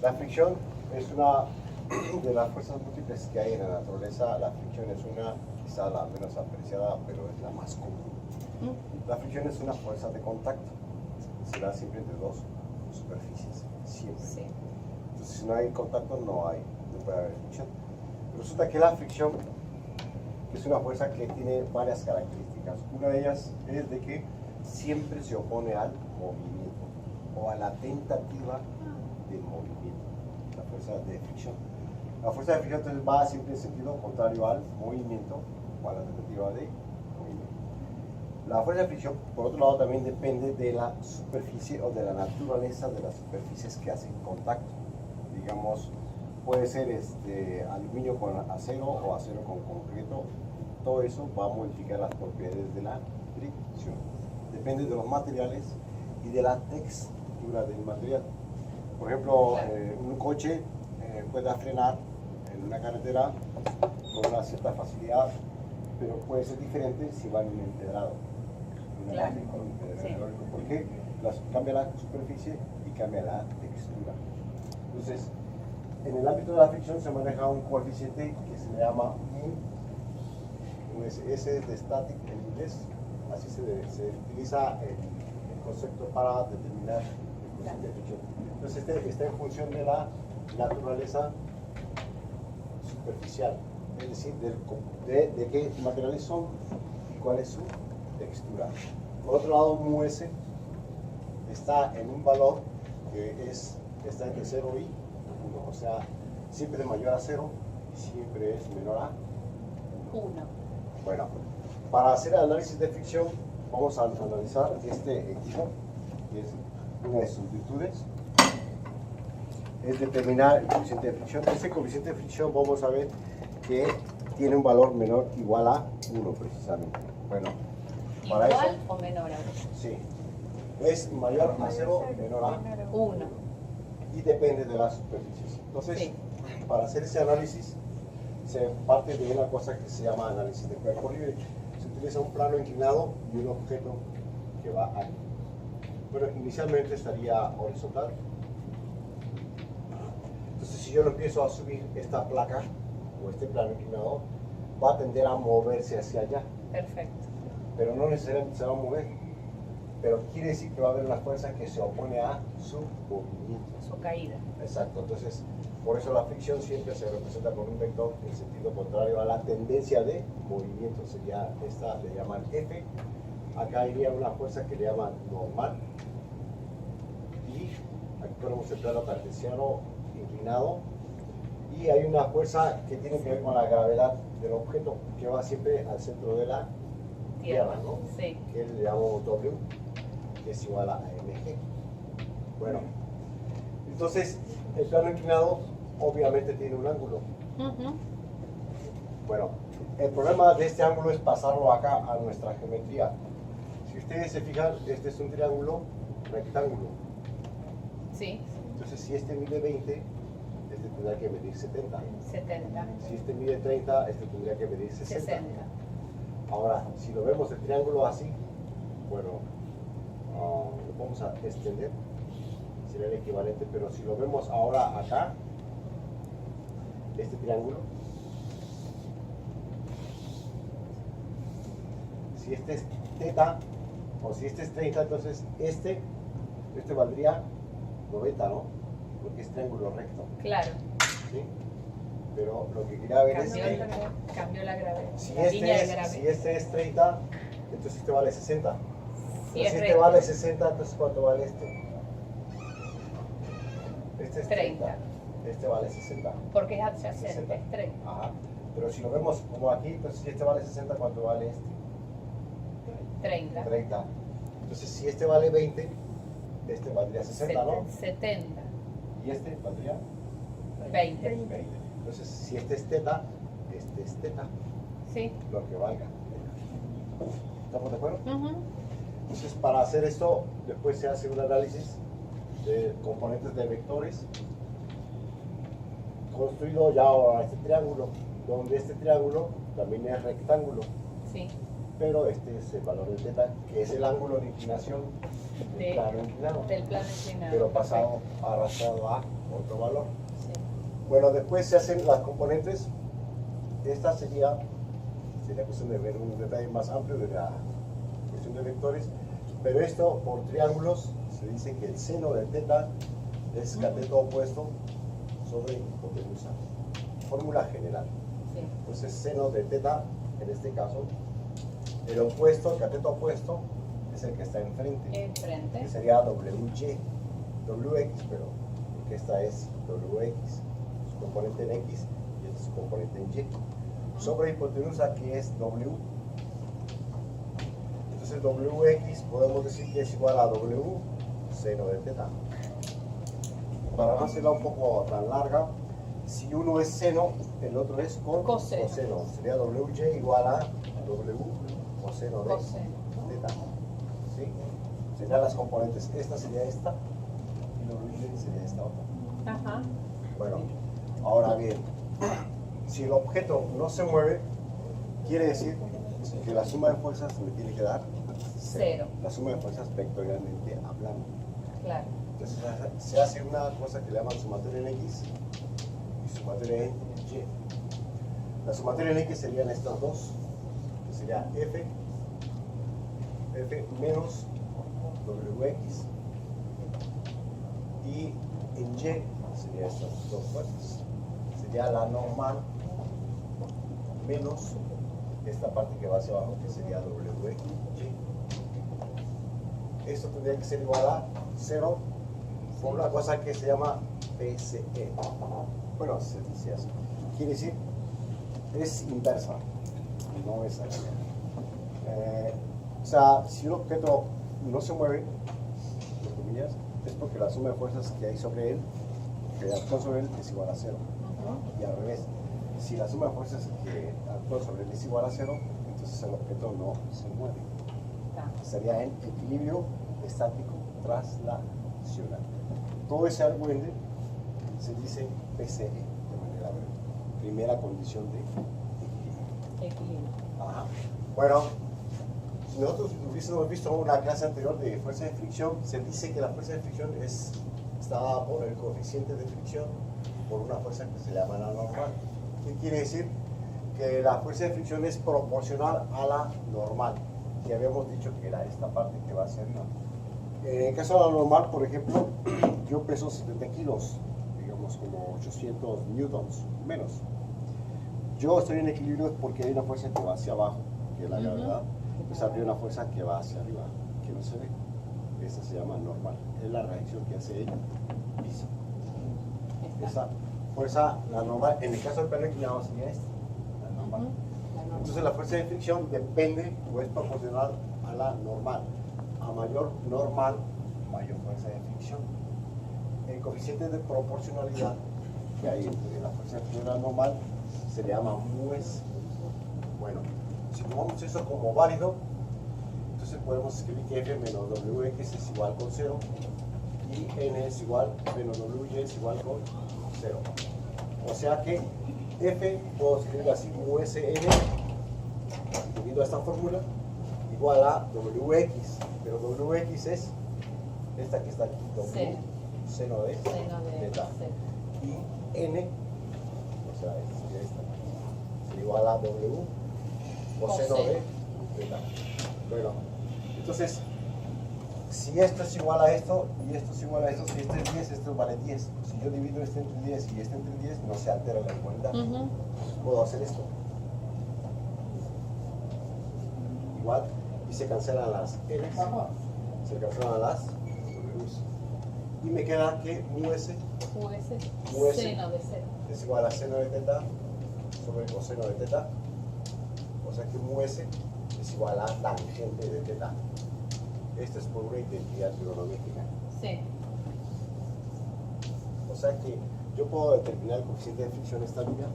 La fricción es una de las fuerzas múltiples que hay en la naturaleza. La fricción es una, quizá la menos apreciada, pero es la más común. La fricción es una fuerza de contacto. Se da siempre entre dos superficies, siempre. Sí. Entonces, si no hay contacto, no puede haber fricción. Resulta que la fricción es una fuerza que tiene varias características. Una de ellas es de que siempre se opone al movimiento o a la tentativa del movimiento, la fuerza de fricción. La fuerza de fricción entonces va siempre en sentido contrario al movimiento o a la tentativa de movimiento. La fuerza de fricción, por otro lado, también depende de la superficie o de la naturaleza de las superficies que hacen contacto. Digamos, puede ser aluminio con acero o acero con concreto. Todo eso va a modificar las propiedades de la fricción. Depende de los materiales y de la textura del material. Por ejemplo, un coche puede frenar en una carretera con una cierta facilidad, pero puede ser diferente si va en un empedrado. Claro. Sí. Porque cambia la superficie y cambia la textura. Entonces, en el ámbito de la fricción se maneja un coeficiente que se le llama mu, S de static en inglés. Así se utiliza el concepto para determinar el coeficiente de fricción. Entonces, está en función de la naturaleza superficial, es decir, de qué materiales son y cuál es su textura. Por otro lado, mu s está en un valor que está entre 0 y 1, o sea, siempre es mayor a 0 y siempre es menor a 1. Bueno, para hacer el análisis de fricción, vamos a analizar este equipo, que es una de sus virtudes, es determinar el coeficiente de fricción. Este coeficiente de fricción vamos a ver que tiene un valor menor o igual a 1 precisamente. Bueno, para ¿Igual eso, o menor a 1? sí, es mayor a 0, menor a 1. y depende de las superficies. Entonces, Sí. para hacer ese análisis, se parte de una cosa que se llama análisis de cuerpo libre. Se utiliza un plano inclinado y un objeto que va ahí. Bueno, inicialmente estaría horizontal. Entonces, si yo lo empiezo a subir esta placa o este plano inclinado, va a tender a moverse hacia allá, Perfecto. pero no necesariamente se va a mover. Pero quiere decir que va a haber una fuerza que se opone a su movimiento. Su caída. Exacto, entonces por eso la fricción siempre se representa con un vector en sentido contrario a la tendencia de movimiento. Sería esta, le llaman F. Acá iría una fuerza que le llaman normal. Y aquí ponemos el plano cartesiano inclinado. Y hay una fuerza que tiene que ver con la gravedad del objeto, que va siempre al centro de la Tierra, ¿no? Sí. Que le llamamos W, que es igual a mg. Bueno, entonces el plano inclinado obviamente tiene un ángulo. Bueno, el problema de este ángulo es pasarlo acá a nuestra geometría. Si ustedes se fijan, este es un triángulo rectángulo. Sí. Entonces, si este mide 20, este tendrá que medir 70. 70. Si este mide 30, este tendría que medir 60. 60. Ahora, si lo vemos el triángulo así, bueno, lo vamos a extender, sería el equivalente, pero si lo vemos ahora acá, este triángulo, si este es θ, o si este es 30, entonces este valdría 90, ¿no? Porque es triángulo recto, Claro. ¿sí? Pero lo que quería ver es que Cambió la gravedad. si La línea de gravedad. si este es 30, entonces este vale 60. Si Pero es si este recto. vale 60, entonces ¿cuánto vale este? Este es 30. Este vale 60. Porque es adyacente, 60. es 30. Ajá. Pero si lo vemos como aquí, entonces si este vale 60, ¿cuánto vale este? 30. 30. Entonces si este vale 20, este valdría 60, ¿no? 70. Y este valdría 20. 20. Entonces si este es θ, este es θ, Sí. lo que valga. ¿Estamos de acuerdo? Entonces, para hacer esto, después se hace un análisis de componentes de vectores construido ya a este triángulo, donde este triángulo también es rectángulo. Sí. pero este es el valor de teta, que es el ángulo de inclinación del plano inclinado, del plano inclinado. pero pasado, arrastrado a otro valor. Sí. Bueno, después se hacen las componentes. Esta sería cuestión de ver un detalle más amplio de la cuestión de vectores, pero esto por triángulos se dice que el seno de teta es cateto opuesto sobre hipotenusa. Fórmula general. Sí. Entonces seno de teta, en este caso, el opuesto, el cateto opuesto, es el que está enfrente, Enfrente. que sería WY, WX, pero porque esta es WX, su componente en X y este es su componente en Y. Sobre hipotenusa, que es W. Entonces WX podemos decir que es igual a W seno de teta. Para no hacerla un poco tan larga, si uno es seno, el otro es Coseno. Sería WY igual a W coseno de Coseno. teta. ¿Sí? Serían las componentes. Esta sería esta y WY sería esta otra. Ajá. Bueno, ahora bien, si el objeto no se mueve, quiere decir que la suma de fuerzas me tiene que dar Cero. La suma de fuerzas vectorialmente hablando. Claro. Entonces se hace una cosa que le llaman sumatoria en X y sumatoria en Y. La sumatoria en X serían estas dos, que sería F menos WX, y en Y serían estas dos fuerzas. Sería la normal menos esta parte que va hacia abajo, que sería WY. Esto tendría que ser igual a 0 por una cosa que se llama PCE. Bueno, se dice así. Quiere decir, es inversa, no es así. O sea, si un objeto no se mueve, entre comillas, es porque la suma de fuerzas que hay sobre él, que actúan sobre él, es igual a 0. Y al revés, si la suma de fuerzas que actúan sobre él es igual a 0, entonces el objeto no se mueve. Sería en equilibrio estático traslacional. Todo ese argüende se dice PCE de manera breve. Primera condición de equilibrio. Equilibrio. Ajá. Bueno, si nosotros hubiésemos visto una clase anterior de fuerza de fricción, se dice que la fuerza de fricción está dada por el coeficiente de fricción por una fuerza que se llama la normal. ¿Qué quiere decir? Que la fuerza de fricción es proporcional a la normal, que habíamos dicho que era esta parte que va hacia arriba. En el caso de la normal, por ejemplo, yo peso 70 kilos, digamos como 800 newtons, menos. Yo estoy en equilibrio porque hay una fuerza que va hacia abajo, que es la gravedad, pues habría una fuerza que va hacia arriba, que no se ve. Esa se llama normal, es la reacción que hace ella. Esa fuerza, la normal, en el caso del plano inclinado sería esta, la normal. Entonces la fuerza de fricción depende o es proporcional a la normal. A mayor normal, mayor fuerza de fricción. El coeficiente de proporcionalidad que hay entre la fuerza de fricción y la normal se le llama μs. Bueno, si tomamos eso como válido, entonces podemos escribir que F menos WX es igual con 0 y N es igual, menos WY es igual con 0. O sea que F puedo escribir así, μsn, debido a esta fórmula, igual a WX, pero WX es esta que está aquí, W, seno de teta. Y N, o sea, sería esta, sería igual a W, coseno de teta. Bueno, entonces, si esto es igual a esto y esto es igual a esto, si esto es 10, esto vale 10. Si yo divido este entre 10 y este entre 10, no se altera la igualdad. Puedo hacer esto. Igual, y se cancelan las L's, se cancelan las W's. Y me queda que μs Seno de 0. es igual a seno de teta sobre coseno de teta. O sea que μs es igual a tangente de teta. Esto es por una identidad trigonométrica. Sí. O sea que yo puedo determinar el coeficiente de fricción esta línea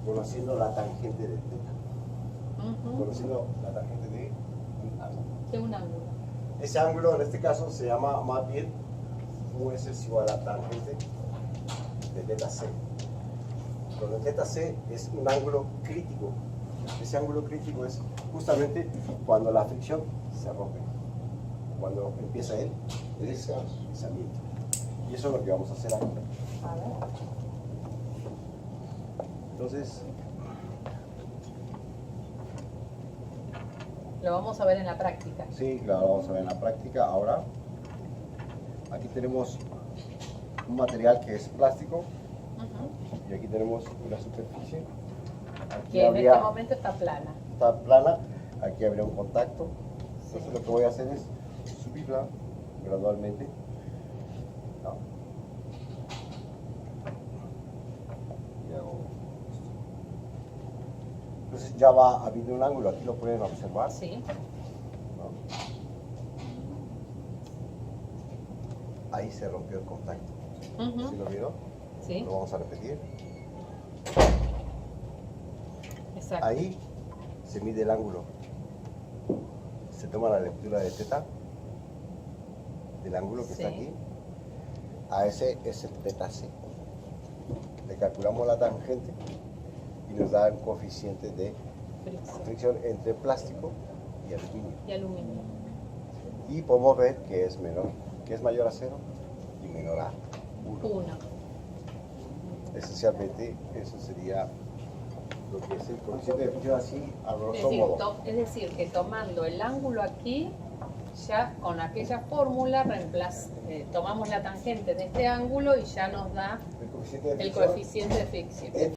conociendo la tangente de teta. Conociendo la tangente de un ángulo. De un ángulo. Ese ángulo en este caso se llama más bien μs es igual a tangente de teta c. Donde teta c es un ángulo crítico. Ese ángulo crítico es justamente cuando la fricción se rompe, cuando empieza el deslizamiento. Y eso es lo que vamos a hacer aquí. A ver. Entonces, Lo vamos a ver en la práctica. sí, lo vamos a ver en la práctica. Ahora, aquí tenemos un material que es plástico Ujú. y aquí tenemos una superficie. Aquí Que en este momento está plana. está plana, aquí habría un contacto. Entonces lo que voy a hacer es subirla gradualmente. No. Y hago esto. Entonces ya va habiendo un ángulo, aquí lo pueden observar. Sí. ¿No? Ahí se rompió el contacto. Ujú. ¿Sí lo vieron? Sí. Lo vamos a repetir. Exacto. Ahí se mide el ángulo. Se toma la lectura de teta del ángulo que está Sí. aquí. A ese es el teta C. Le calculamos la tangente y nos da un coeficiente de Fricción. fricción entre plástico y aluminio. Y aluminio. Y podemos ver que es menor, que es mayor a 0 y menor a 1. 1. Esencialmente eso sería lo que es el coeficiente de fricción así a Es grosso decir, modo. es decir, que tomando el ángulo aquí, ya con aquella fórmula tomamos la tangente de este ángulo y ya nos da El coeficiente de el fricción coeficiente de fricción.